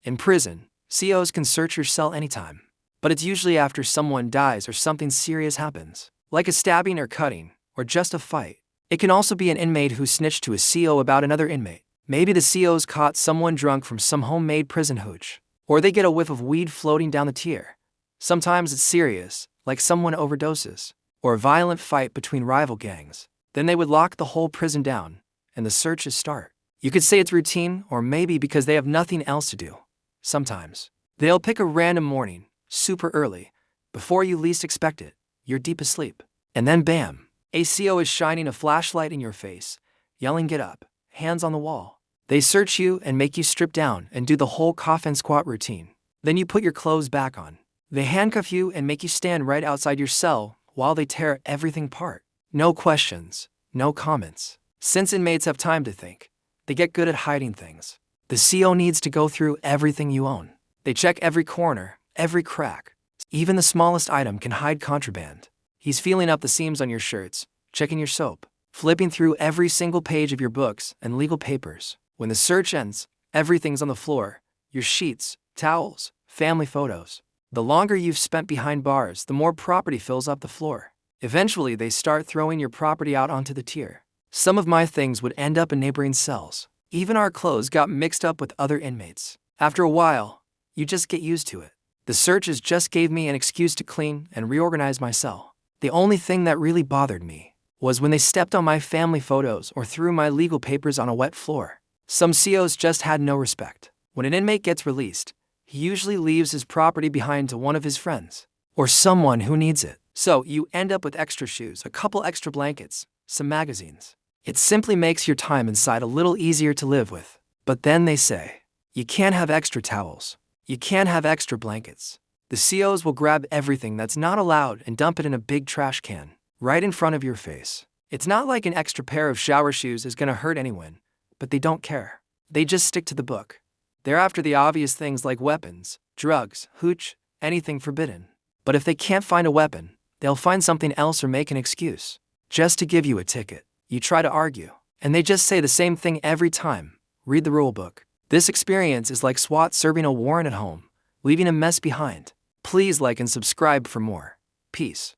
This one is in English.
In prison, COs can search your cell anytime. But it's usually after someone dies or something serious happens, like a stabbing or cutting, or just a fight. It can also be an inmate who snitched to a CO about another inmate. Maybe the COs caught someone drunk from some homemade prison hooch, or they get a whiff of weed floating down the tier. Sometimes it's serious, like someone overdoses, or a violent fight between rival gangs. Then they would lock the whole prison down, and the searches start. You could say it's routine, or maybe because they have nothing else to do. Sometimes, they'll pick a random morning, super early, before you least expect it. You're deep asleep. And then bam, a CO is shining a flashlight in your face, yelling get up, hands on the wall. They search you and make you strip down and do the whole cough and squat routine. Then you put your clothes back on. They handcuff you and make you stand right outside your cell while they tear everything apart. No questions, no comments. Since inmates have time to think, they get good at hiding things. The CO needs to go through everything you own. They check every corner, every crack. Even the smallest item can hide contraband. He's feeling up the seams on your shirts, checking your soap, flipping through every single page of your books and legal papers. When the search ends, everything's on the floor. Your sheets, towels, family photos. The longer you've spent behind bars, the more property fills up the floor. Eventually, they start throwing your property out onto the tier. Some of my things would end up in neighboring cells. Even our clothes got mixed up with other inmates. After a while, you just get used to it. The searches just gave me an excuse to clean and reorganize my cell. The only thing that really bothered me was when they stepped on my family photos or threw my legal papers on a wet floor. Some COs just had no respect. When an inmate gets released, he usually leaves his property behind to one of his friends, or someone who needs it. So you end up with extra shoes, a couple extra blankets, some magazines. It simply makes your time inside a little easier to live with. But then they say, you can't have extra towels. You can't have extra blankets. The COs will grab everything that's not allowed and dump it in a big trash can, right in front of your face. It's not like an extra pair of shower shoes is gonna hurt anyone, but they don't care. They just stick to the book. They're after the obvious things like weapons, drugs, hooch, anything forbidden. But if they can't find a weapon, they'll find something else or make an excuse, just to give you a ticket. You try to argue, and they just say the same thing every time. Read the rule book. This experience is like SWAT serving a warrant at home, leaving a mess behind. Please like and subscribe for more. Peace.